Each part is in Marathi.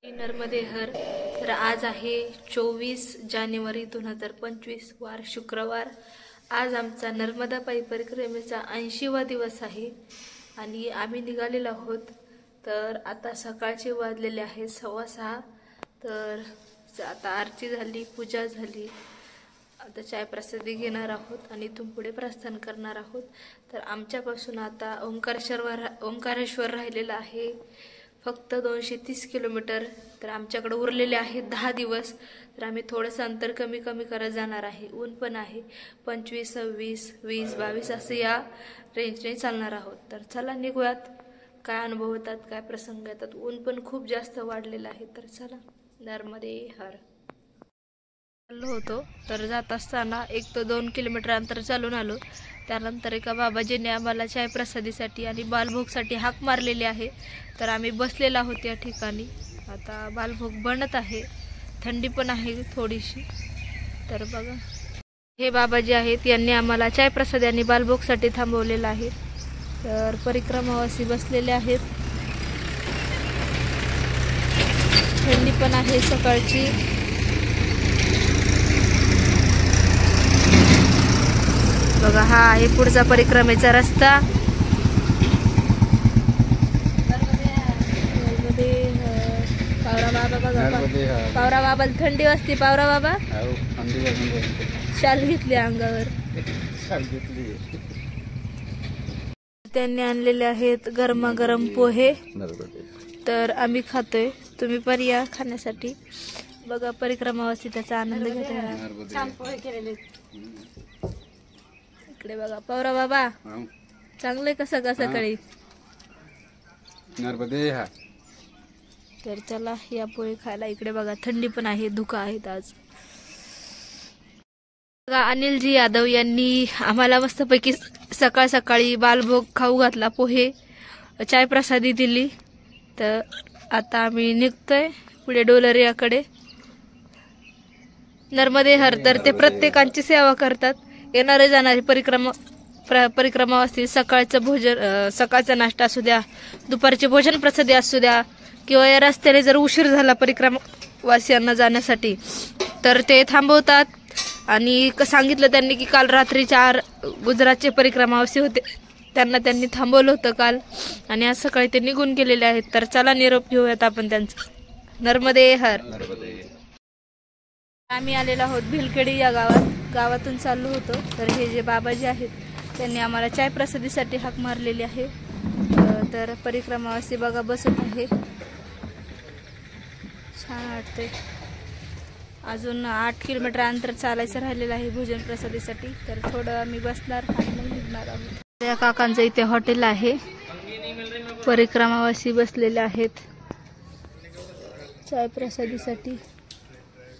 नर्मदे हर. तर आज आहे 24 जानेवारी 2025 वार शुक्रवार. आज आमचा नर्मदा पायी परिक्रमेचा 80वा दिवस आहे आणि आम्ही निघालेलो आहोत. तर आता सकाळचे वाजलेले आहेत 6:15. तर आता आरती झाली, पूजा झाली, आता चाय प्रसादी घेणार आहोत आणि इथून पुढे प्रस्थान करणार आहोत. तर आमच्यापासून आता ओंकारेश्वर राहिलेलं आहे फक्त 230 किलोमीटर. तर आमच्याकडे उरलेले आहेत 10 दिवस. तर आम्ही थोडंसं अंतर कमी करत जाणार आहे. ऊन पण आहे 25, 26, 20, 22 असं या रेंजने चालणार आहोत. तर चला निघूयात. काय अनुभव होतात, काय प्रसंग येतात. ऊन पण खूप जास्त वाढलेलं आहे. तर चला नर्मदे हर. चाललो होतो. तर जात असताना 1 ते 2 किलोमीटर अंतर चालून आलो. त्यानंतर एका बाबाजीने आम्हाला चाय प्रसादीसाठी आणि बालभोगसाठी हाक मारलेली आहे. तर आम्ही बसलेलो आहोत या ठिकाणी. आता बालभोग बनत आहे, थंडी पण आहे थोडीशी. तर बघा, हे बाबाजी आहेत, यांनी आम्हाला चाय प्रसादी आणि बालभोगसाठी थांबवलेलं आहे. तर परिक्रमावासी बसलेले आहेत. थंडी पण आहे सकाळची. बघा, हा आहे पुढचा परिक्रमेचा रस्ता. पावरा बाबा बघा, पावरा बाबाला थंडी वाजते. पावरा बाबा शाल घेतली अंगावर. त्यांनी आणलेले आहेत गरमागरम पोहे. तर आम्ही खातोय, तुम्ही पण या खाण्यासाठी. बघा, परिक्रमावासी त्याचा आनंद घेतोय. इकडे बघा, पावरा बाबा चांगले कसं सकाळी. तर चला या पोहे खायला. इकडे बघा, थंडी पण आहे, धुकं आहेत आज. बघा, अनिलजी यादव यांनी आम्हाला मस्तपैकी सकाळ सकाळी बालभोग खाऊ घातला, पोहे, चाय प्रसादी दिली. तर आता आम्ही निघतोय पुढे डोलरियाकडे. नर्मदे हर. तर ते प्रत्येकांची सेवा करतात. येणारे जाणारे परिक्रमावासी सकाळचं भोजन, सकाळचा नाश्ता असू द्या, दुपारचे भोजन प्रसादी असू द्या, किंवा या रस्त्याने जर उशीर झाला परिक्रमावासियांना जाण्यासाठी तर ते थांबवतात. आणि सांगितलं त्यांनी की काल रात्री 4 गुजरातचे परिक्रमावासी होते, त्यांनी थांबवलं होतं काल, आणि आज सकाळी ते निघून गेलेले आहेत. तर चला निरोप घेऊयात आपण त्यांचा. नर्मदे हर. आम्ही आलेलो आहोत भिलखेडी या गावातून चाललो होतो. तर हे जे बाबाजी आहेत त्यांनी आम्हाला चाय प्रसादीसाठी हाक मारलेली आहे. तर परिक्रमावासी बघा बसत आहे, छान वाटते. अजून 8 किलोमीटर अंतर चालायचं राहिलेलं आहे भोजन प्रसादीसाठी. तर थोडं आम्ही बसणार आणि मग निघणार आहोत. या काकांचं इथे हॉटेल आहे. परिक्रमावासी बसलेले आहेत चाय प्रसादीसाठी.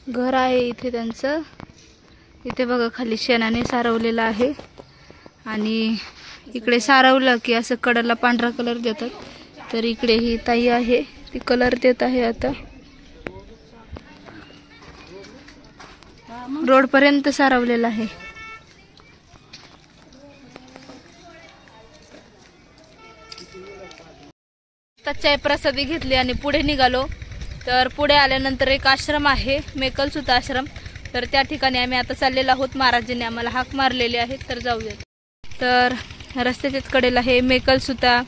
घर आहे इथे त्यांचं. इथे बघा, खाली शेणाने सारवलेलं आहे आणि इकडे सारवलं की असं कडेला पांढरा कलर देतात. तर इकडे ही ताई आहे, ती कलर देत आहे. आता रोड पर्यंत सारवलेलं आहे. चाय प्रसादी घेतली आणि पुढे निघालो. तर पुढे आल्यानंतर एक आश्रम आहे, मेकलसुता आश्रम. तर त्या ठिकाणी आम्ही आता चाललेलो आहोत. महाराजांनी आम्हाला हाक मारलेली आहे, तर जाऊया. तर रस्त्याच्याच कडेला हे मेकलसुता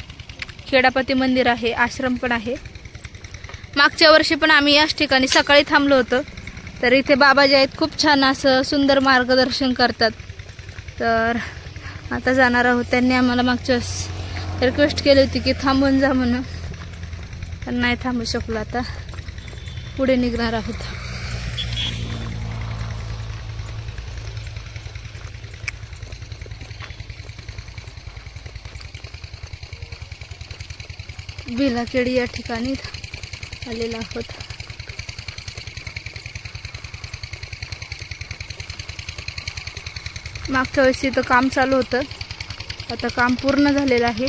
खेडापती मंदिर आहे, आश्रम पण आहे. मागच्या वर्षी पण आम्ही याच ठिकाणी सकाळी थांबलो होतो. तर इथे बाबाजी आहेत, खूप छान असं सुंदर मार्गदर्शन करतात. तर आता जाणार आहोत. त्यांनी आम्हाला मागच्या रिक्वेस्ट केली होती की थांबून जा म्हणून, तर नाही थांबू शकलो. आता पुढे निघणार आहोत. भिलाखेडी या ठिकाणी आलेलो आहोत. मागच्या वेळेस इथं काम चालू होतं, आता काम पूर्ण झालेलं आहे.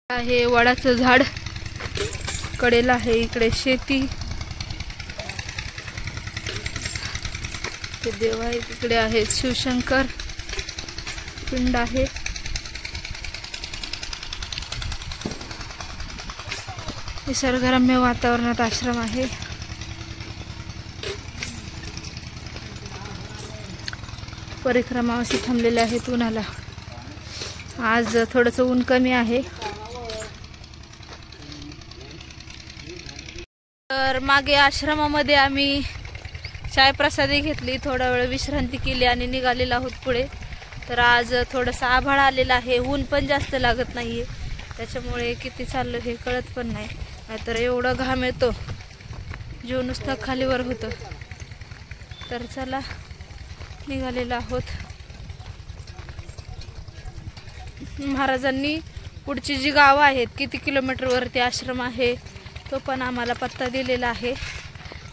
हे वडाचं झाड कडेला आहे. इकडे शेती, ते देव आहे. तिकडे आहे शिवशंकर. पिंड आहे. निसर्गरम्य वातावरणात आश्रम आहे. परिक्रमावासी थांबलेले आहेत उन्हाला. आज थोडंसं ऊन कमी आहे. तर मागे आश्रमामध्ये आम्ही चाय प्रसादी घेतली, थोडा वेळ विश्रांती केली आणि निघालेलो आहोत पुढे. तर आज थोडंसं आभाळ आलेलं आहे, ऊन पण जास्त लागत नाहीये, त्याच्यामुळे किती चाललं हे कळत पण नाही. नाहीतर एवढा घाम येतो जीव नुसतं खालीवर होतं. तर चला निघालेलो आहोत. महाराजांनी पुढची जी गावं आहेत, किती किलोमीटरवरती आश्रम आहे तो पण आम्हाला पत्ता दिलेला आहे.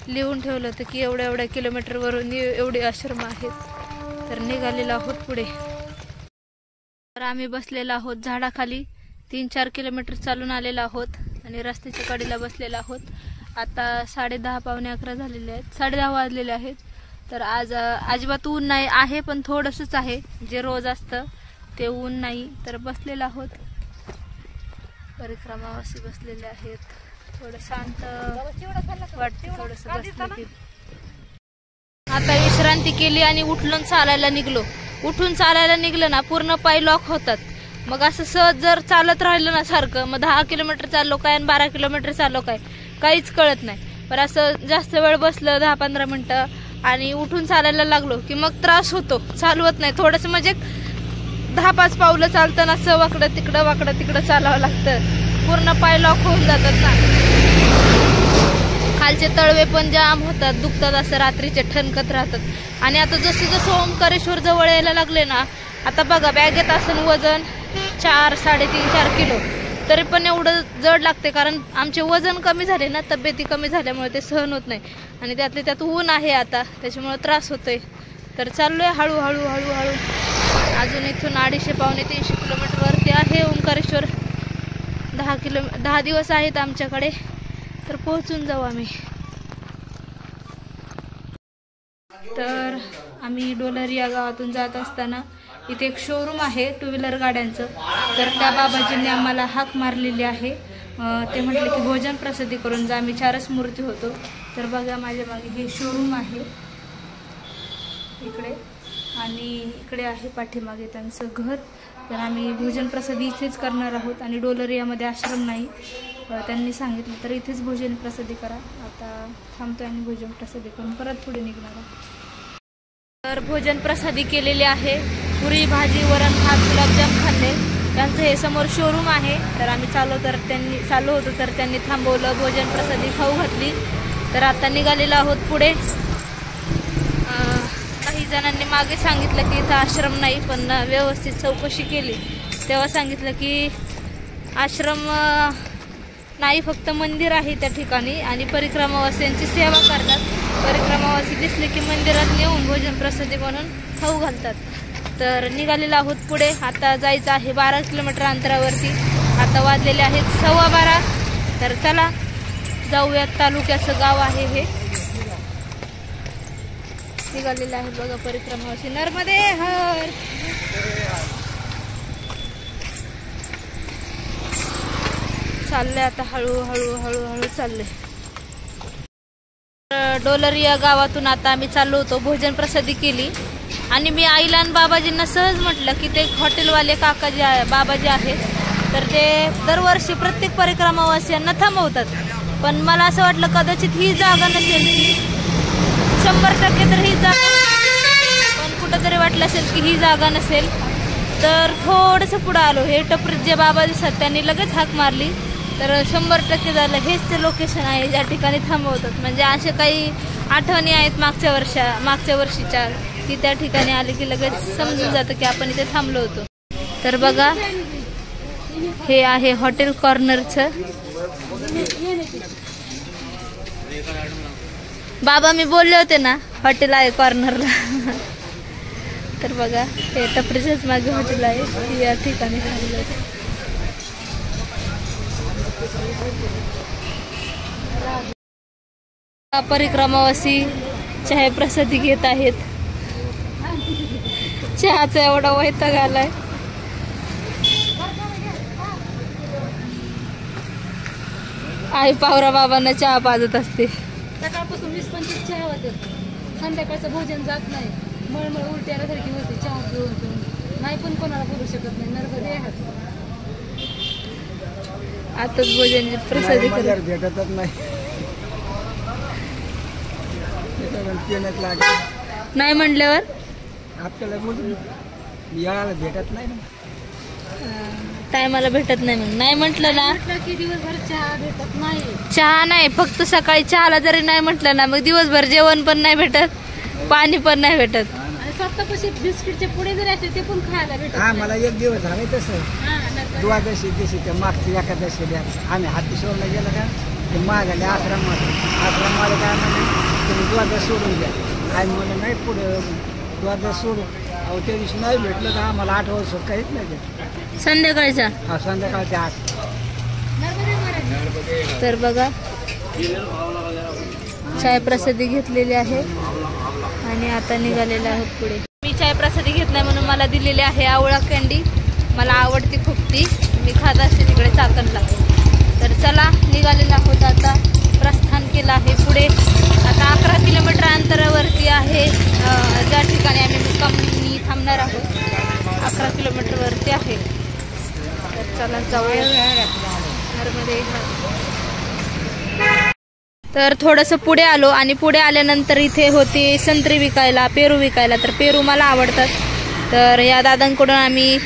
लिहून ठेवलं होतं की एवढ्या एवढ्या किलोमीटरवरून एवढे आश्रम आहेत. तर निघालेलो आहोत पुढे. तर आम्ही बसलेलो आहोत झाडाखाली. 3-4 किलोमीटर चालून आलेलो आहोत आणि रस्त्याच्या कडेला बसलेलो आहोत. आता 10:30 पावणे 11 झालेले आहेत, 10:30 वाजलेले आहेत. तर आज अजिबात ऊन नाही आहे, पण थोडंसंच आहे, जे रोज असतं ते ऊन नाही. तर बसलेलो आहोत. परिक्रमावासी बसलेले आहेत. थोडं शांत वाटतं थोडंसं बसलं की. आता विश्रांती केली आणि उठून चालायला निघलो. उठून चालायला निघलं ना पूर्ण पाय लॉक होतात. मग असं सहज जर चालत राहिलं ना सारखं, मग 10 किलोमीटर चाललो काय आणि 12 किलोमीटर चाललो काय काहीच कळत नाही. पण असं जास्त वेळ बसलं 10-15 मिनिटं आणि उठून चालायला लागलो की मग त्रास होतो, चालवत नाही. थोडंसं म्हणजे 10-5 पावलं चालताना असं वाकडं तिकडं चालावं लागतं. पूर्ण पाय लॉक होऊन जातात ना. खालचे तळवे पण जाम होतात, दुखतात, असं रात्रीचे ठणकत राहतात. आणि आता जसं ओंकारेश्वर जवळ यायला लागले ना, आता बघा बॅगेत असं वजन 4-3.5-4 किलो, तरी पण एवढं जड लागते. कारण आमचे वजन कमी झाले ना, तब्येती कमी झाल्यामुळे ते सहन होत नाही. आणि त्यातले त्यात ऊन आहे आता, त्याच्यामुळे त्रास होतोय. तर चाललोय हळूहळू. अजून इथून 250-300 किलोमीटरवरती आहे ओंकारेश्वर. 10 दिवस आहेत आमच्याकडे, तर पोहोचून जाऊ आम्ही. तर आम्ही डोलरी या गावातून जात असताना इथे एक शोरूम आहे 2 व्हीलर गाड्यांचं. तर त्या बाबाजींनी आम्हाला हाक मारलेली आहे. ते म्हटले की भोजन प्रसादी करून जा. आम्ही 4च मूर्ती होतो. तर बघा माझ्या मागे हे शोरूम आहे इकडे, आणि इकडे आहे पाठीमागे त्यांचं घर. तर आम्ही भोजन प्रसादी इथेच करणार आहोत. आणि डोलरियामध्ये आश्रम नाही त्यांनी सांगितलं, तर इथेच भोजन प्रसादी करा. आता थांबतोय आणि भोजन प्रसादी करून परत पुढे निघणार आहोत. तर भोजन प्रसादी केलेले आहे. पुरी भाजी, वरण, भात, गुलाबजाम खाल्ले. त्यांचं हे समोर शोरूम आहे. तर आम्ही चालू होतो तर त्यांनी थांबवलं, भोजन प्रसादी खाऊ घातली. तर आता निघालेलो आहोत पुढे. काही जणांनी मागे सांगितलं की इथं आश्रम नाही, पण व्यवस्थित चौकशी केली तेव्हा सांगितलं की आश्रम नाही, फक्त मंदिर आहे त्या ठिकाणी. आणि परिक्रमावासियांची सेवा करतात. परिक्रमावासी दिसले की मंदिरात नेऊन भोजन प्रसादी म्हणून खाऊ घालतात. तर निघालेलो आहोत पुढे. आता जायचं आहे 12 किलोमीटर अंतरावरती. आता वाजलेले आहेत 12:15. तर चला जाऊयात. तालुक्याचं गाव आहे हे. निघालेलं आहे बघा परिक्रमावासी. नर्मदे हर. चाललंय आता हळूहळू चाललंय. डोलरी या गावातून आता आम्ही चाललो होतो. भोजन प्रसादी केली आणि मी आईला आणि बाबाजींना सहज म्हटलं की ते हॉटेलवाले काका जे बाबाजी आहेत, तर ते दरवर्षी प्रत्येक परिक्रमावासियांना थांबवतात. पण मला असं वाटलं कदाचित ही जागा नसेल, 100% तर ही जागा, पण कुठंतरी वाटलं असेल की ही जागा नसेल. तर थोडंसं पुढं आलो. हे टपरीत जे बाबा दिसतात त्यांनी लगेच हाक मारली. तर 100% झालं हेच ते लोकेशन आहे ज्या ठिकाणी थांबवतात. म्हणजे असे काही आठवणी आहेत मागच्या वर्षीच्या, की त्या ठिकाणी आले की लगेच समजून जातं की आपण इथे थांबलो होतो. तर बघा हे आहे हॉटेल कॉर्नरचं. बाबा मी बोलले होते ना हॉटेल आहे कॉर्नरला. तर बघा हे टपरीच्याच मागे हॉटेल आहे, या ठिकाणी थांबलो होतो. परिक्रमावासी चहा प्रसादी घेत आहेत. चहाचा एवढा वैताग आलाय. आई पावरा बाबांना चहा पाजत असते. सकाळपासून 20-25 चहा होते. संध्याकाळचं भोजन जात नाही. मळमळ उलटी आल्यासारखी होते चहा पिऊन. नाही पण कोणाला बोलू शकत नाही. नर्वदे आहात. आताच भोजन प्रसादी भेटतच नाही. नाही म्हणल्यावर आपल्याला याला भेटत नाही ना. टायमाला भेटत नाही. मग नाही म्हटलं ना की दिवसभर चहा भेटत नाही. चहा नाही, फक्त सकाळी चहाला जरी नाही म्हटलं ना मग दिवसभर जेवण पण नाही भेटत, पाणी पण नाही भेटत. आणि स्वतःपाशी बिस्किटचे पुढे जरी असते ते पण खायला भेटत. हा, मला एक दिवस झाले तसं. द्वादशी दिवशी त्या मागची एकादशीला आम्ही हातीश्वरला गेलो का ते मागाले आश्रमाला काय म्हणजे तुम्ही द्वादश सोडून द्या. काय म्हणलं नाही पुढे द्वादश सोडू. अहो त्या दिवशी नाही भेटलं का आम्हाला 8 वर्ष काहीच नाही भेटलं. संध्याकाळच्या हा, संध्याकाळच्या 8. तर बघा चाय प्रसादी घेतलेली आहे आणि आता निघालेले आहोत पुढे. मी चाय प्रसादी घेत नाही म्हणून मला दिलेली आहे आवळा कँडी. मला आवडती खूप ती, मी खात असते तिकडे चाकणला. तर चला निघालेला आहोत, आता प्रस्थान केलं आहे पुढे. आता 11 किलोमीटर अंतरावरती आहे ज्या ठिकाणी आम्ही मुक्कामी थांबणार आहोत. 11 किलोमीटरवरती आहे. तर चला जाऊया. तर थोडंसं पुढे आलो आणि पुढे आल्यानंतर इथे होती संत्री विकायला, पेरू विकायला. तर पेरू मला आवडतात, तर या दादांकडून आम्ही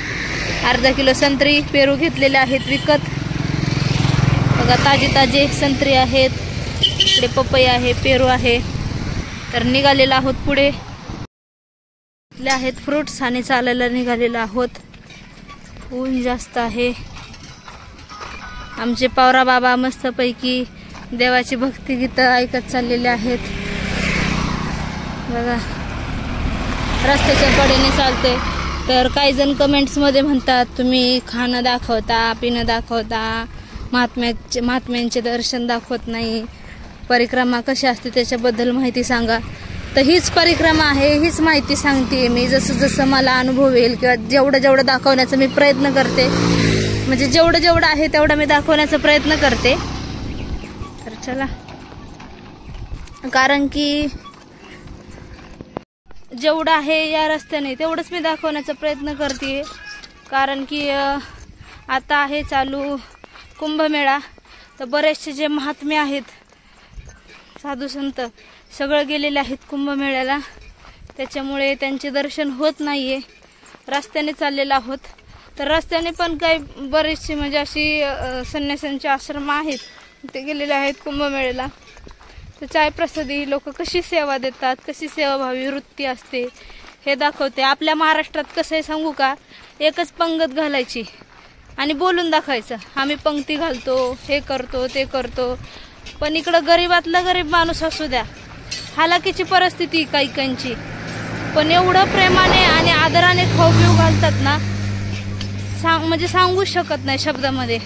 अर्धा किलो संत्री पेरू घेतलेले आहेत विकत. बघा ताजे संत्री आहेत, इकडे पपई आहे, पेरू आहे. तर निघालेला आहोत पुढे. इथले आहेत फ्रुट्स आणि चालायला निघालेलो आहोत. ऊन जास्त आहे. आमचे पावरा बाबा मस्तपैकी देवाची भक्ती गीतं ऐकत चाललेले आहेत. बघा रस्त्याच्या कडेने चालते. तर काही जण कमेंट्समध्ये म्हणतात तुम्ही खाणं दाखवता, पिणं दाखवता, महात्म्यांचे दर्शन दाखवत नाही, परिक्रमा कशी असते त्याच्याबद्दल माहिती सांगा. तर हीच परिक्रमा आहे, हीच माहिती सांगते मी. जसं जसं मला अनुभव येईल किंवा जेवढं दाखवण्याचा मी प्रयत्न करते, म्हणजे जेवढं आहे तेवढं मी दाखवण्याचा प्रयत्न करते. तर चला, कारण की जेवढं आहे या रस्त्याने तेवढंच मी दाखवण्याचा प्रयत्न करते. कारण की आता आहे चालू कुंभमेळा. तर बरेचसे जे महात्मे आहेत, साधू संत सगळं गेलेले आहेत कुंभमेळ्याला. त्याच्यामुळे त्यांचे दर्शन होत नाहीये. रस्त्याने चाललेलो आहोत. तर रस्त्याने पण काही बरेचसे म्हणजे अशी संन्यासांचे आश्रम आहेत, ते गेलेले आहेत कुंभमेळ्याला. तर चाय प्रसादी लोक कशी सेवा देतात, कशी सेवाभावी वृत्ती असते हे दाखवते. आपल्या महाराष्ट्रात कसं आहे सांगू का, एकच पंगत घालायची आणि बोलून दाखवायचं आम्ही पंक्ती घालतो, हे करतो, ते करतो. पण इकडं गरीबातला गरीब माणूस असू द्या, हालाकीची परिस्थिती काहीकांची, पण एवढं प्रेमाने आणि आदराने खाऊ घालतात ना, म्हणजे सांगू शकत नाही शब्दामध्ये.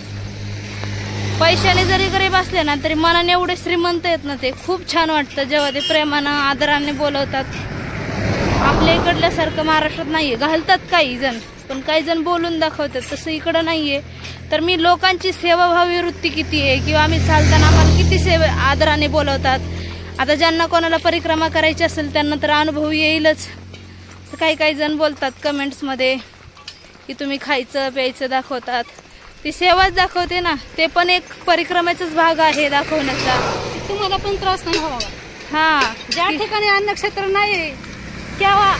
पैशाने जरी गरीब असले ना तरी मनाने एवढे श्रीमंत आहेत ना, ते खूप छान वाटतं जेव्हा ते प्रेमानं आदराने बोलवतात. आपल्या इकडल्यासारखं महाराष्ट्रात नाहीये. घालतात काही जण, पण काही जण बोलून दाखवतात, तसं इकडं नाहीये. तर मी लोकांची सेवाभावी वृत्ती किती आहे, किंवा आम्ही चालताना आम्हाला किती आदराने बोलवतात. आता ज्यांना कोणाला परिक्रमा करायची असेल त्यांना तर अनुभव येईलच. काही जण बोलतात कमेंट्समध्ये की तुम्ही खायचं प्यायचं दाखवतात. ती सेवाच दाखवते ना, ते पण एक परिक्रमेचाच भाग आहे दाखवण्याचा. तुम्हाला पण त्रास नाही व्हावा. हा, ज्या ठिकाणी अन्नक्षेत्र नाही किंवा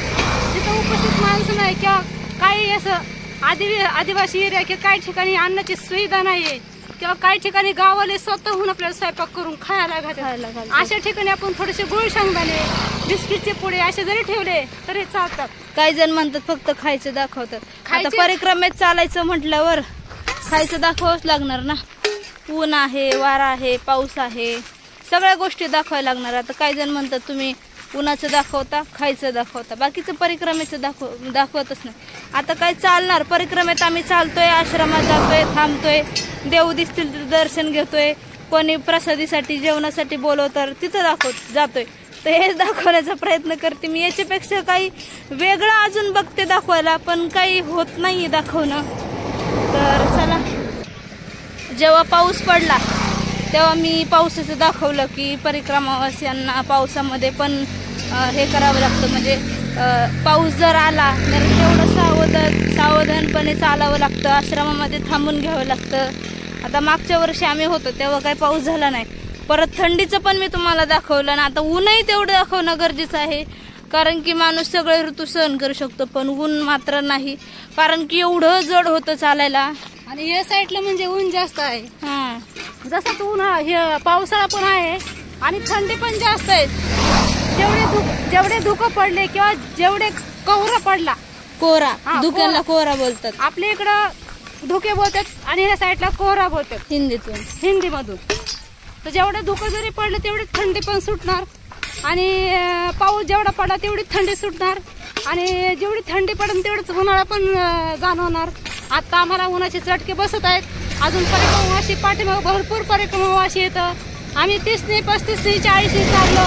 जिथं उपस्थित माणसं नाही किंवा काही असं आदिवासी एरिया किंवा काही ठिकाणी अन्नाची सुविधा नाहीये किंवा काही ठिकाणी गावाले स्वतःहून आपल्याला स्वयंपाक करून खायला घालतात, अशा ठिकाणी आपण थोडेसे गुळ शेंगदाणे, बिस्किटचे पुडे असे जरी ठेवले तरी चालतात. काही जण म्हणतात फक्त खायचं दाखवतात. आता परिक्रमेत चालायचं म्हटल्यावर खायचं दाखवावंच लागणार ना. ऊन आहे, वारा आहे, पाऊस आहे, सगळ्या गोष्टी दाखवायला लागणार. आता काही जण म्हणतात तुम्ही उन्हाचं दाखवता, खायचं दाखवता, बाकीचं परिक्रमेचं दाखवतच नाही. आता काय चालणार परिक्रमेत, आम्ही चालतोय, आश्रमात जातोय, थांबतोय, देव दिसतील दर्शन घेतोय, कोणी प्रसादीसाठी जेवणासाठी बोलवतं तिथं जातोय. तर हेच दाखवण्याचा प्रयत्न करते मी. याच्यापेक्षा काही वेगळं अजून बघते दाखवायला, पण काही होत नाही दाखवणं. तर चला, जेव्हा पाऊस पडला तेव्हा मी पावसाचं दाखवलं की परिक्रमावासियांना पावसामध्ये पण हे करावं लागतं. म्हणजे पाऊस जर आला तर तेवढं सावधानपणे चालावं लागतं, आश्रमामध्ये थांबून घ्यावं लागतं. आता मागच्या वर्षी आम्ही होतो तेव्हा काही पाऊस झाला नाही. परत थंडीचं पण मी तुम्हाला दाखवलं ना. आता ऊनही तेवढं दाखवणं गरजेचं आहे, कारण की माणूस सगळे ऋतू सहन करू शकतो, पण ऊन मात्र नाही, कारण की एवढं जड होतं चालायला. आणि या साईडला म्हणजे ऊन जास्त आहे. हा, जसं तो हे पावसाळा पण आहे आणि थंडी पण जास्त आहे. जेवढे धुकं पडले किंवा जेवढे कोहरा पडला, कोरा, धुक्याला कोरा बोलतात आपल्या इकडं, धुके बोलतात आणि या साईडला कोहरा बोलतात हिंदीमधून. तर जेवढं धुकं जरी पडलं तेवढी थंडी पण सुटणार, आणि पाऊस जेवढा पडला तेवढी थंडी सुटणार, आणि जेवढी थंडी पडेल तेवढंच उन्हाळा पण जाणवणार. आता आम्हाला उन्हाचे चटके बसत आहेत. अजून परिक्रमावासी पाठीमाग भरपूर परिक्रमावासी येतं. आम्ही 30 35 40 चाललो,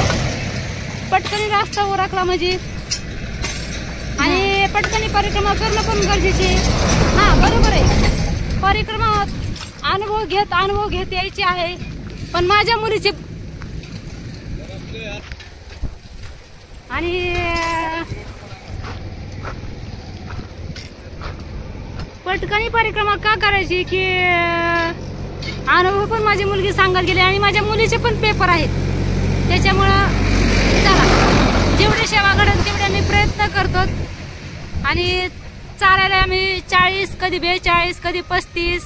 पटकनी रस्ता उरकला म्हणजे, आणि पटकनी परिक्रमा करणं पण गरजेचे. हा बरोबर आहे, परिक्रमा अनुभव घेत यायची आहे. पण माझ्या मुलीचे आणि पटकनी परिक्रमा का करायची की अनुभव पण माझी मुलगी सांगायला गेली, आणि माझ्या मुलीचे पण पेपर आहेत. त्याच्यामुळं चला, जेवढे सेवा घडत तेवढे आम्ही प्रयत्न करतो. आणि चालायला आम्ही 40, कधी 42, कधी 35,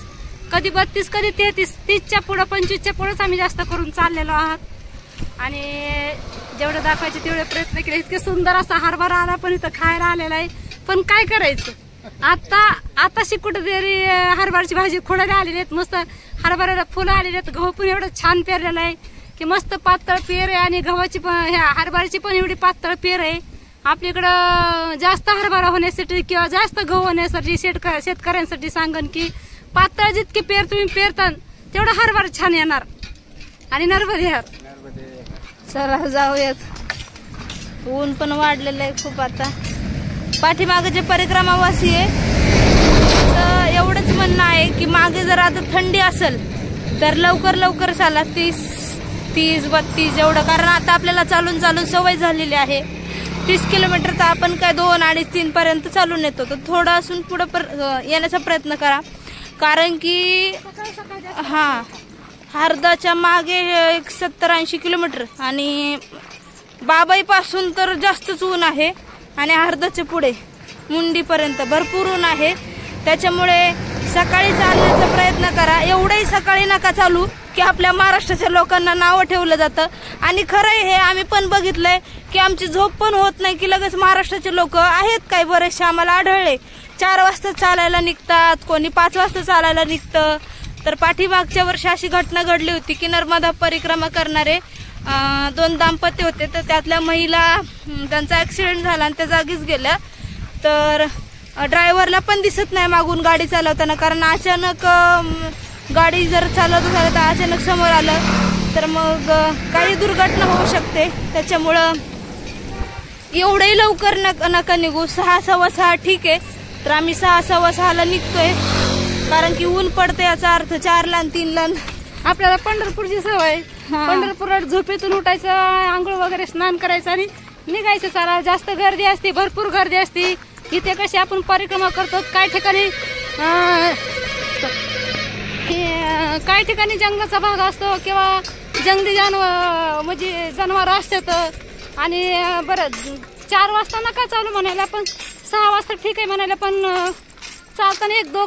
कधी 32, कधी 33, 30च्या पुढं 25च्या पुढंच आम्ही जास्त करून चाललेलो आहात. आणि जेवढं दाखवायचे तेवढे प्रयत्न केले. इतके सुंदर असा हरभरा आला पण इथं खायला आलेला आहे, पण काय करायचं. आताशी कुठेतरी हरभऱ्याची भाजी खोडायला आलेली आहेत, मस्त हरभऱ्याला फुलं आलेली आहेत, गहू पण एवढं छान पेरलेलं आहे की मस्त पातळ पेर आहे, आणि गव्हाची पण, ह्या हरभऱ्याची पण एवढी पातळ पेर आहे. आपल्याकडं जास्त हरभरा होण्यासाठी किंवा जास्त गहू होण्यासाठी शेतकऱ्यांसाठी सांगन की पातळ जितके पेर तुम्ही पेरता तेवढा हरभरा छान येणार. आणि नर्मदे चला जाऊयात. ऊन पण वाढलेलं आहे खूप. आता पाठीमागे जे परिक्रमावासी आहे तर एवढंच म्हणणं आहे की मागे जर आता थंडी असेल तर लवकर चाला, 30 32 एवढं, कारण आता आपल्याला चालून सवय झालेली आहे. 30 किलोमीटर तर आपण काय 2, 2.5, 3 पर्यंत चालून येतो. तर थोडं असून पुढं येण्याचा प्रयत्न करा, कारण की हरदाच्या मागे 70-80 किलोमीटर, आणि बाबाई पासून तर जास्तच ऊन आहे, आणि हरदाच्या पुढे मुंडीपर्यंत भरपूर ऊन आहे. त्याच्यामुळे सकाळी चालण्याचा प्रयत्न करा. एवढंही सकाळी नका चालू की आपल्या महाराष्ट्राच्या लोकांना नावं ठेवलं जातं. आणि खरंय हे आम्ही पण बघितलंय की आमची झोप पण होत नाही, की लगेच महाराष्ट्राचे लोक आहेत काय बरेचसे आम्हाला आढळले 4 वाजता चालायला निघतात, कोणी 5 वाजता चालायला निघतं. तर पाठीमागच्या वर्षी अशी घटना घडली होती की नर्मदा परिक्रमा करणारे 2 दाम्पत्य होते, तर त्यातल्या महिला त्यांचा ऍक्सिडेंट झाला आणि त्या जागीच गेल्या. तर ड्रायव्हरला पण दिसत नाही मागून गाडी चालवताना, कारण अचानक गाडी जर चालवत झालं तर अचानक समोर आलं तर मग काही दुर्घटना होऊ शकते. त्याच्यामुळं एवढंही लवकर नका निघू. 6, 6:15 ठीक आहे. तर आम्ही 6, 6:15 निघतोय, कारण की ऊन पडते, याचा अर्थ 4ला आणि 3ला. आपल्याला पंढरपूरची सवय, पंढरपुरात झोपेतून उठायचं, आंघोळ वगैरे स्नान करायचं आणि निघायचं. चाला, जास्त गर्दी असते, भरपूर गर्दी असते. इथे कशी आपण परिक्रमा करतो, काही ठिकाणी जंगलाचा भाग असतो किंवा जंगली जनावर असतात. आणि बरं 4 वाजता नका चालू म्हणायला, पण 6 वाजता ठीक आहे म्हणायला, पण चालताना 1, 2,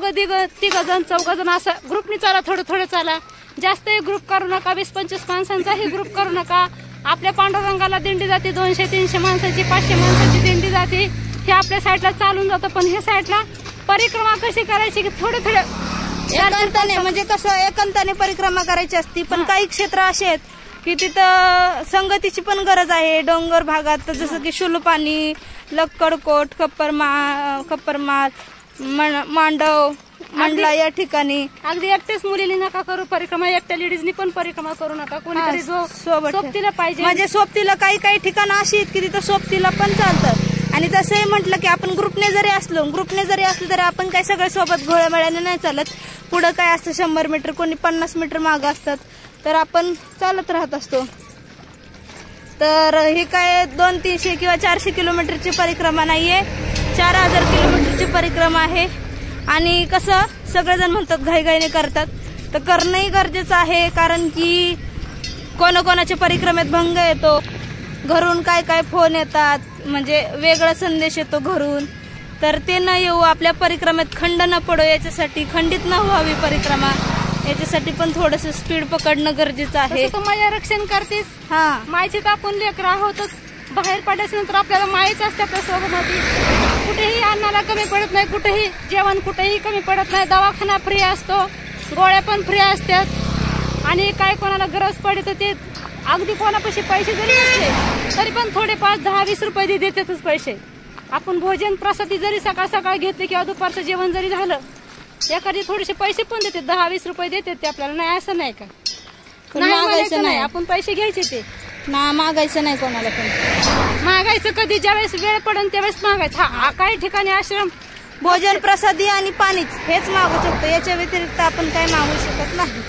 3 जण 4 जण असं ग्रुपनी चाला, थोडं चाला. जास्त ग्रुप करू नका, 20-25 माणसांचाही ग्रुप करू नका. आपल्या पांडुरंगाला दिंडी जाते, 200-300 माणसाची, 500 माणसाची दिंडी जाते. हे आपल्या साईडला चालून जातं, पण हे साईडला परिक्रमा कशी करायची की थोडं एकांताने, म्हणजे कसं एकांताने परिक्रमा करायची असती. पण काही क्षेत्र असे आहेत की तिथं संगतीची पण गरज आहे. डोंगर भागात जसं की शुलपाणी, लक्कडकोट, खप्परमाल, मांडव, म्हणला या ठिकाणी अगदी एकट्याच मुलीने नका करू परिक्रमा, एकट्या लेडीजनी पण परिक्रमा करू नका, कोणीतरी जो सोबतीला पाहिजे. म्हणजे सोबतीला काही ठिकाणं अशी आहेत की तिथं सोबतीला पण चालतं. आणि तसंही म्हटलं की आपण ग्रुपने जरी असलो तरी आपण काय सगळे सोबत घोळ्यामेळ्याने नाही चालत. पुढं काय असतं 100 मीटर, कोणी 50 मीटर मागं असतात, तर आपण चालत राहत असतो. तर हे काय 200-300 किंवा 400 किलोमीटरची परिक्रमा नाहीये, 4000 किलोमीटरची परिक्रमा आहे. आणि कसं सगळेजण म्हणतात घाईघाईने करतात, तर करणंही गरजेचं आहे. कारण की कोणाकोणाच्या परिक्रमेत भंग येतो, घरून काय फोन येतात, म्हणजे वेगळा संदेश येतो घरून. तर ते न येऊ, आपल्या परिक्रमेत खंड न पडो याच्यासाठी, खंडित न व्हावी परिक्रमा याच्यासाठी पण थोडंसं स्पीड पकडणं गरजेचं आहे. तू माया रक्षण करतेस. हा, मायची तर आपण लेकरं आहोतच. बाहेर पडायच्या नंतर आपल्याला मायच असते आपल्या सोबत. कुठेही अन्नाला कमी पडत नाही, कुठेही जेवण कुठेही कमी पडत नाही. दवाखाना फ्री असतो, गोळ्या पण फ्री असतात. आणि काय कोणाला गरज पडे तर ते अगदी कोणापाशी पैसे जरी नसले तरी पण थोडे 5-10-20 रुपये देतातच पैसे. आपण भोजन प्रसादी जरी सकाळ घेतले किंवा दुपारचं जेवण जरी झालं, एखादी थोडेसे पैसे पण देते, 10-20 रुपये देतात ते आपल्याला. नाही असं नाही का, मागायचं नाही, आपण पैसे घ्यायचे ते ना, मागायचं नाही कोणाला पण. मागायचं कधी ज्यावेळेस वेळ पडेल त्यावेळेस मागायचं. हा, काही ठिकाणी आश्रम भोजन प्रसादी आणि पाणीच हेच मागू शकतो, याच्या व्यतिरिक्त आपण काही मागू शकत नाही.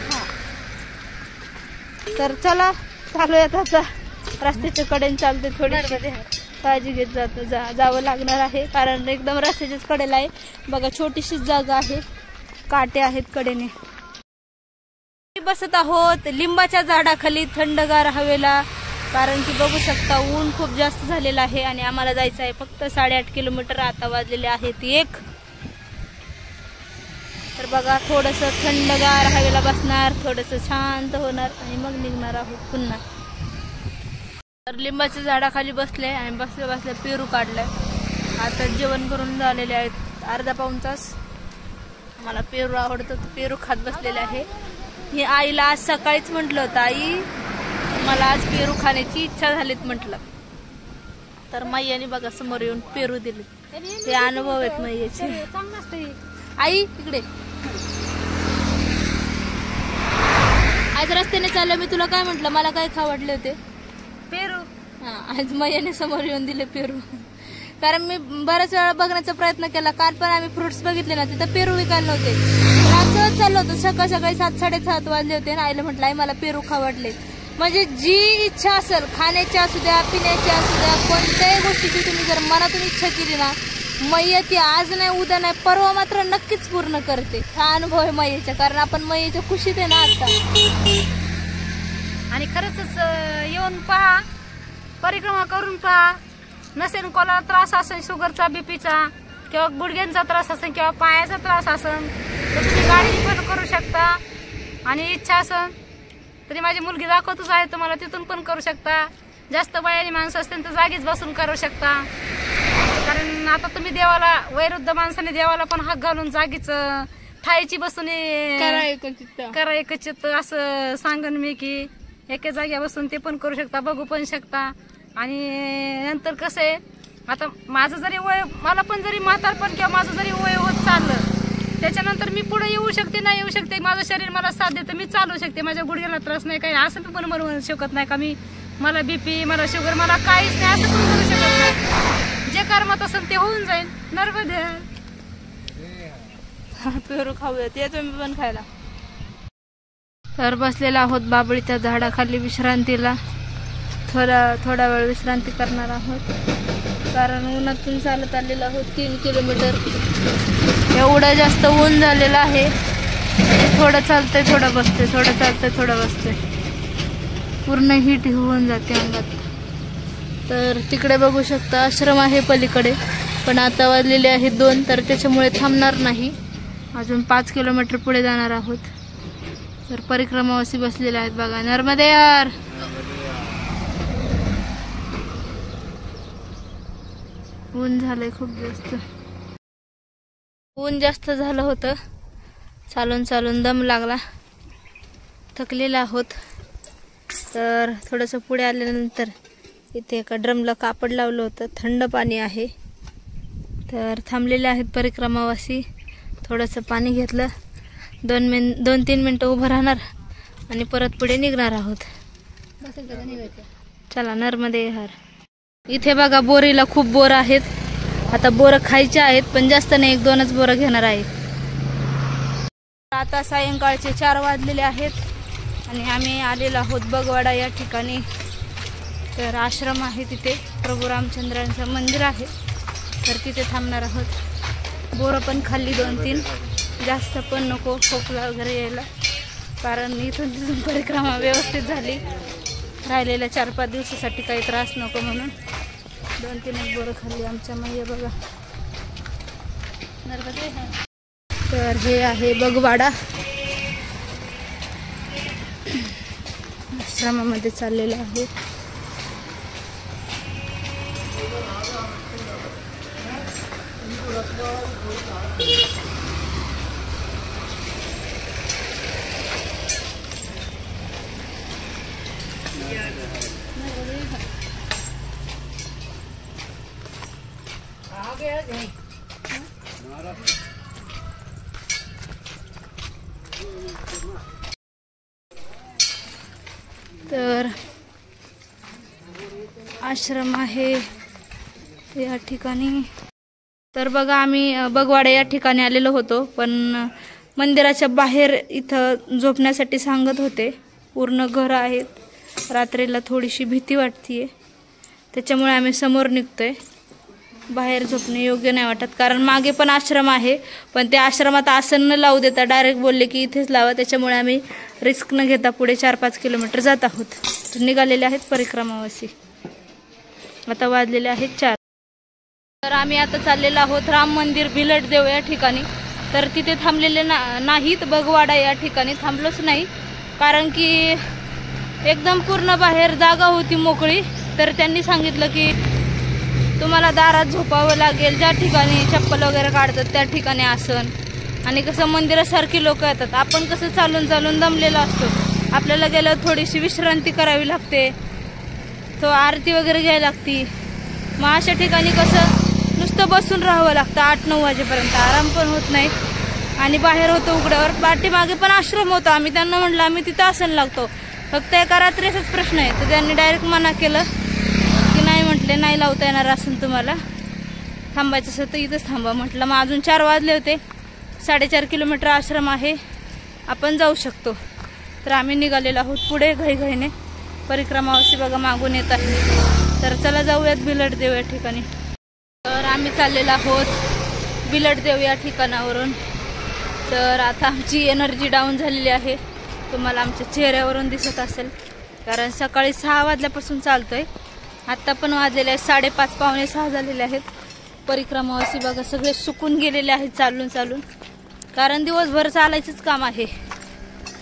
तर चला चालूयात आता. रस्त्याच्या कडेने चालते, थोडी काळजी घेत जावं लागणार आहे, कारण एकदम रस्त्याच्याच कडेला आहे. बघा छोटीशीच जागा आहे, काटे आहेत कडेने. बसत आहोत लिंबाच्या झाडाखाली थंडगार हवेला, कारण की बघू शकता ऊन खूप जास्त झालेलं आहे आणि आम्हाला जायचं आहे फक्त 8.5 किलोमीटर. आता वाजलेले आहेत 1. तर बघा थोडंसं थंडगार हवेला बसणार, थोडंसं शांत होणार आणि मग निघणार आहोत पुन्हा. तर लिंबाच्या झाडाखाली बसले आणि बसल्या पेरू काढलाय. आता जेवण करून झालेले आहेत अर्धा-पाऊण तास. मला पेरू आवडतं, पेरू खात बसलेले आहे. हे आईला आज सकाळीच म्हटलं होतं, आई मला आज पेरू खाण्याची इच्छा झालीत म्हटलं. तर मैयाने बघा समोर येऊन पेरू दिले. ते अनुभव आहेत मैयाचे. आई इकडे, आज रस्त्याने चाललं मी तुला काय म्हटलं, मला काय खावडले होते? पेरू. हा, आज मैयाने समोर येऊन दिले पेरू. कारण मी बऱ्याच वेळा बघण्याचा प्रयत्न केला. काल पण आम्ही फ्रुट्स बघितले ना, तिथं पेरू विकायला नव्हते. असं चाललं होतं, सकाळी 7-7:30 वाजले होते ना. आईला म्हटलं आई मला पेरू खावडले. म्हणजे जी इच्छा असेल, खाण्याची असू द्या, पिण्याची असू द्या, कोणत्याही गोष्टीची तुम्ही जर मनातून इच्छा केली ना, मैया ती आज नाही, उद्या नाही, परवा मात्र नक्कीच पूर्ण करते. हा अनुभव आहे मैयाचा, कारण आपण मैयाच्या खुशीत आहे ना आता. आणि खरंच येऊन पहा, परिक्रमा करून पहा. नसेल कोणाला त्रास असेल शुगरचा, बीपीचा किंवा गुडघ्यांचा त्रास असेल किंवा पायाचा त्रास असेल तर तुम्ही गाडी पण करू शकता. आणि इच्छा असेल तरी माझी मुलगी दाखवतच आहे तुम्हाला, तिथून पण करू शकता. जास्त वयाची माणसं असतील तर जागीच बसून करू शकता. कारण आता तुम्ही देवाला, वयोवृद्ध माणसाने देवाला पण हात घालून जागीच ठायची बसून करा एकचित्त असं सांगन मी की एका जाग्या बसून ते पण करू शकता, बघू पण शकता. आणि नंतर कसं आहे, आता माझं जरी वय, मला पण जरी म्हातारपण किंवा माझं जरी वय होत चाललं, त्याच्यानंतर मी पुढे येऊ शकते, नाही येऊ शकते, माझं शरीर मला साथ देतं, मी चालू शकते, माझ्या गुडघ्याला त्रास नाही, काही असं मी पण म्हणू शकत नाही का मी मला बीपी, मला शुगर, मला काहीच नाही असं पण करू शकत नाही. जे कर्मात असेल ते होऊन जाईल. नर्मदे. पेरू खाऊयात, या तुम्ही पण खायला. तर बसलेला आहोत बाबळीच्या झाडाखाली विश्रांतीला. थोडा वेळ विश्रांती करणार आहोत, कारण उन्हातून चालत आलेलो आहोत 3 किलोमीटर. एवढं जास्त ऊन झालेलं आहे, थोडं चालतंय थोडं बसतंय, थोडं चालतंय थोडं बसतंय, पूर्ण हीट होऊन जाते अंगात. तर तिकडे बघू शकता आश्रम आहे पलीकडे, पण आता वाजलेले आहेत 2, तर त्याच्यामुळे थांबणार नाही. अजून 5 किलोमीटर पुढे जाणार आहोत. तर परिक्रमावासी बसलेले आहेत बघा. नर्मदे यार. ऊन झालंय खूप जास्त, ऊन जास्त झालं होतं. चालून चालून दम लागला, थकलेला आहोत. तर थोडंसं पुढे आल्यानंतर इथे एका ड्रमला कापड लावलं होतं, थंड पाणी आहे. तर थांबलेले आहेत परिक्रमावासी. थोडंसं पाणी घेतलं, 2-3 मिनटं उभं राहणार आणि परत पुढे निघणार आहोत. चला नर्मदे विहार. इथे बघा बोरीला खूप बोर आहेत. आता बोरं खायचे आहेत पण जास्त नाही, 1-2च बोरं घेणार आहे. आता सायंकाळचे 4 वाजलेले आहेत आणि आम्ही आलेलो आहोत बगवाडा या ठिकाणी. तर आश्रम आहे तिथे, प्रभू रामचंद्रांचं मंदिर आहे, तर तिथे थांबणार आहोत. बोरं पण खाल्ली 2-3, जास्त पण नको खोकला वगैरे यायला, कारण इथून तिथून परिक्रमा व्यवस्थित झाली. राहिलेल्या 4-5 दिवसासाठी काही त्रास नको म्हणून 2-3 बोरं खाल्ली आमच्या मैया बघा. तर हे आहे बगवाडा, आश्रमामध्ये चाललेलं आहे. तर आश्रम आहे या ठिकाणी. तर बघा आम्ही बगवाडा या ठिकाणी आलेलो होतो, पण मंदिराच्या बाहेर इथं झोपण्यासाठी सांगत होते. पूर्ण घर आहेत, रात्रीला थोडीशी भीती वाटते, त्याच्यामुळे आम्ही समोर निघतोय. बाहेर झोपणे योग्य नाही वाटत, कारण मागे पण आश्रम आहे, पण त्या आश्रमात आसन न लावू देता डायरेक्ट बोलले की इथेच लावा. त्याच्यामुळे आम्ही रिस्क न घेता पुढे 4-5 किलोमीटर जात आहोत. तर निघालेले आहेत परिक्रमावासी. आता वाजलेले आहेत 4. तर आम्ही आता चाललेलो आहोत राम मंदिर भिलटदेव या ठिकाणी. तर तिथे थांबलेले नाहीत, बगवाडा या ठिकाणी थांबलोच नाही, कारण की एकदम पूर्ण बाहेर जागा होती मोकळी. तर त्यांनी सांगितलं की तुम्हाला दारात झोपावं लागेल, ज्या ठिकाणी चप्पल वगैरे काढतात त्या ठिकाणी आसन. आणि कसं मंदिरासारखी लोक येतात, आपण कसं चालून चालून दमलेलो असतो, आपल्याला गेल्यावर थोडीशी विश्रांती करावी लागते, तो आरती वगैरे घ्यायला लागती. मग अशा ठिकाणी कसं नुसतं बसून राहावं लागतं 8-9 वाजेपर्यंत, आराम पण होत नाही. आणि बाहेर होतं उघड्यावर, पाठीमागे पण आश्रम होता. आम्ही त्यांना म्हटलं आम्ही तिथं आसन लागतो, फक्त एका रात्रीचाच प्रश्न आहे. तर त्यांनी डायरेक्ट मना केलं की नाही, म्हटले नाही लावता येणार आसन, तुम्हाला थांबायचं असेल तर इथंच थांबा. म्हटलं मग अजून 4 वाजले होते, 4.5 किलोमीटर आश्रम आहे, आपण जाऊ शकतो. तर आम्ही निघालेलो आहोत पुढे घाईघाईने. परिक्रमावासी बघा मागून येत आहे. तर चला जाऊयात भिलटदेव या ठिकाणी. तर आम्ही चाललेलो आहोत भिलटदेव या ठिकाणावरून. तर आता आमची एनर्जी डाऊन झालेली आहे, तुम्हाला आमच्या चेहऱ्यावरून दिसत असेल, कारण सकाळी 6 वाजल्यापासून चालतोय. आत्ता पण वाजलेले आहेत 5:30 पावणे 6 झालेले आहेत. परिक्रमावासी बघा सगळे सुकून गेलेले आहेत चालून चालून, कारण दिवसभर चालायचंच काम आहे.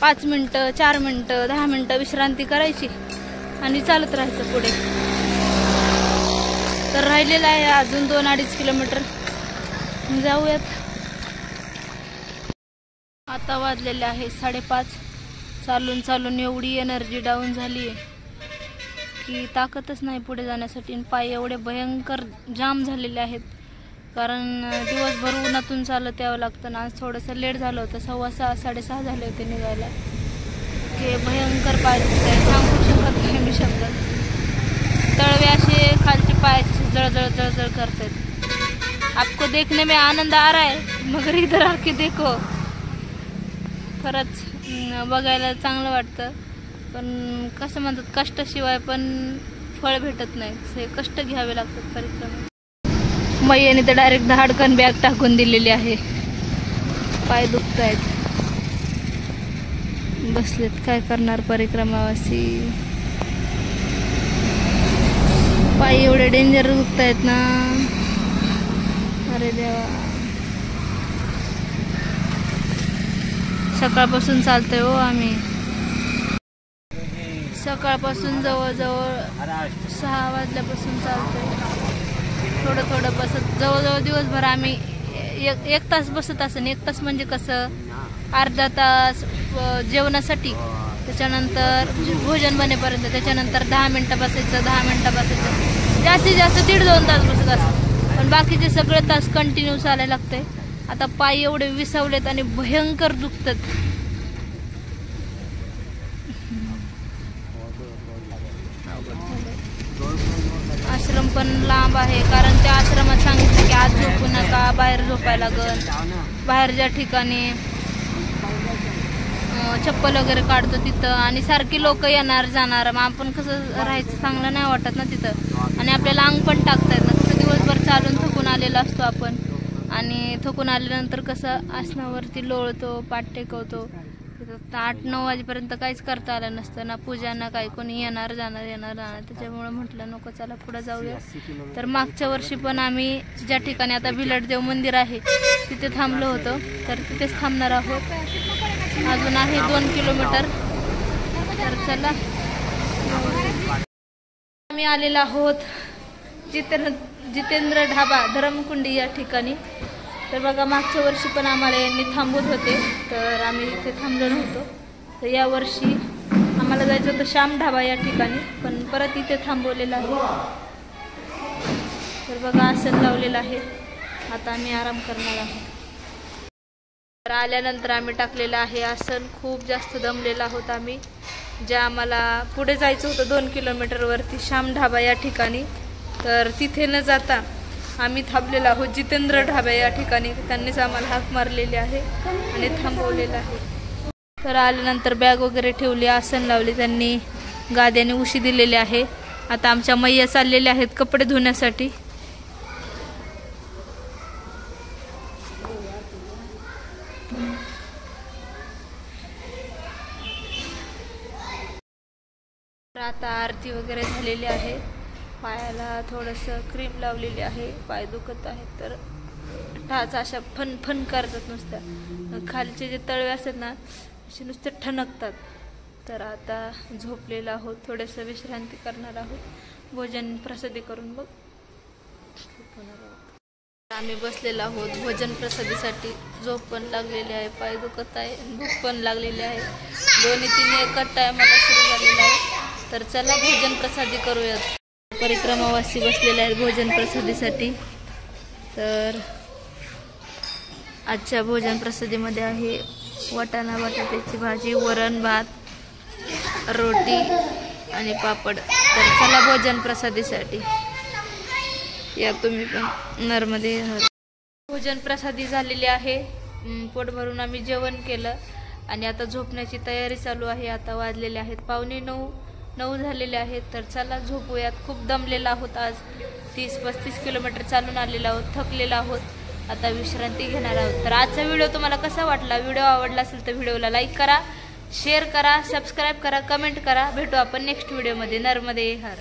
5 मिनटं 4 मिनटं 10 मिनटं विश्रांती करायची आणि चालत राहायचं पुढे. तर राहिलेलं आहे अजून 2-2.5 किलोमीटर, जाऊयात. आता वाजलेले आहे 5:30. चालून चालून एवढी एनर्जी डाऊन झाली आहे की ताकदच नाही पुढे जाण्यासाठी. पाय एवढे भयंकर जाम झालेले आहेत, कारण दिवसभर उन्हातून चालत यावं लागतं ना. आज थोडंसं लेट झालं होतं, 6:15 6:30 झाले होते निघायला. की भयंकर पाय दुखत, सांगू शकत नाही मी शब्द. तळवे असे खालचे पाय जळजळ जळजळ करतात. आपको देखने में आनंद आ रहा है मगर इधर आके देखो. खरंच बघायला चांगलं वाटतं, पण कसं म्हणतात कष्टाशिवाय पण फळ भेटत नाही, हे कष्ट घ्यावे लागतात परिक्रमा. मैयाने तर डायरेक्ट धाडकन बॅग टाकून दिलेली आहे, पाय दुखत आहेत, बसलेत. काय करणार परिक्रमावासी, पाय एवढे डेंजर दुखत आहेत ना, अरे देवा. सकाळपासून चालतोय हो आम्ही, सकाळपासून जवळजवळ 6 वाजल्यापासून चालतोय. थोडं थोडं बसत जवळजवळ दिवसभर आम्ही 1 तास बसत असेल. 1 तास म्हणजे कसं, अर्धा तास जेवणासाठी, त्याच्यानंतर भोजन बनेपर्यंत, त्याच्यानंतर 10 मिनटं बसायचं, 10 मिनटं बसायचं, जास्तीत जास्त 1.5-2 तास बसत असं. पण बाकीचे सगळे तास कंटिन्यू चालायला लागतंय. आता पाय एवढे विसावलेत आणि भयंकर दुखतात. आश्रम पण लांब आहे, कारण त्या आश्रमात सांगितलं की आज झोपू नका, बाहेर झोपायला लागल. बाहेरच्या ठिकाणी चप्पल वगैरे काढतो तिथं, आणि सारखी लोक येणार जाणार, मग आपण कसं राहायचं चांगलं नाही वाटत ना तिथं. आणि आपल्याला अंग पण टाकता येत ना, कसं दिवसभर चालून थकून आलेला असतो आपण, आणि थकून आल्यानंतर कसं आसनावरती लोळतो, पाठ टेकवतो. 8-9 वाजेपर्यंत काहीच करता आलं नसतं ना, पूजा ना काही, कोणी येणार जाणार. त्याच्यामुळे म्हटलं नको, चला पुढे जाऊया. तर मागच्या वर्षी पण आम्ही ज्या ठिकाणी आता भिलटदेव मंदिर आहे तिथे थांबलो होतो, तर तिथेच थांबणार आहोत. अजून आहे 2 किलोमीटर. तर चला, आम्ही आलेलो आहोत जितेंद्र ढाबा धरमकुंडी या ठिकाणी. तर बघा, मागच्या वर्षी पण आम्हाला यांनी थांबवत होते, तर आम्ही इथे थांबलो नव्हतो. तर यावर्षी आम्हाला जायचं होतं श्याम ढाबा या ठिकाणी, पण परत इथे थांबवलेलं आहे. तर बघा, आसन लावलेलं आहे. आता आम्ही आराम करणार आहोत. तर आल्यानंतर आम्ही टाकलेलं आहे आसन. खूप जास्त दमलेलो आहोत आम्ही. ज्या आम्हाला पुढे जायचं होतं 2 किलोमीटरवरती श्याम ढाबा या ठिकाणी, तर तिथे न जाता आम्ही थांबलेलो आहोत जितेंद्र ढाबा या ठिकाणी. त्यांनीच आम्हाला हाक मारलेली आहे आणि थांबवलेलं आहे. तर आल्यानंतर बॅग वगैरे ठेवली, आसन लावली त्यांनी, गाद्याने उशी दिलेली आहे. आता आमच्या मैया चाललेल्या आहेत कपडे धुण्यासाठी. आता आरती वगैरे झालेली आहे. पायाला थोडंसं क्रीम लावलेली आहे. पाय दुखत आहेत तर टाच अशा फन करतात नुसत्या. खालचे जे तळवे असतात ना असे नुसते ठणकतात. तर आता झोपलेलो आहोत, थोडंसं विश्रांती करणार आहोत. भोजन प्रसादी करून मग आम्ही बसलेलो आहोत भोजन प्रसादीसाठी. झोप पण लागलेली आहे, पाय दुखत आहे, भूक पण लागलेली आहे. 2-3 एकाच टायमाला सुरू झालेला आहे. तर चला भोजन प्रसादी करूयात. परिक्रमावासी बसलेले आहेत भोजन प्रसादीसाठी. तर आजच्या भोजन प्रसादीमध्ये आहे वाटाणा बटाट्याची भाजी, वरण भात, रोटी आणि पापड. तर चला भोजन प्रसादीसाठी या तुम्ही पण नर्मदे. भोजन प्रसादी झालेली आहे. पोट भरून आम्ही जेवण केलं आणि आता झोपण्याची तयारी चालू आहे. आता वाजलेले आहेत 8:45 झालेले आहेत. तर चला झोपूयात. खूप दमलेला आहोत. आज 30-35 किलोमीटर चालून आलेलो आहोत, थकलेलो आहोत. आता विश्रांती घेणार आहोत. तर आजचा व्हिडिओ तुम्हाला कसा वाटला? व्हिडिओ आवडला असेल तर व्हिडिओला लाईक करा, शेअर करा, सबस्क्राईब करा, कमेंट करा. भेटू आपण नेक्स्ट व्हिडिओमध्ये. नर्मदे हर.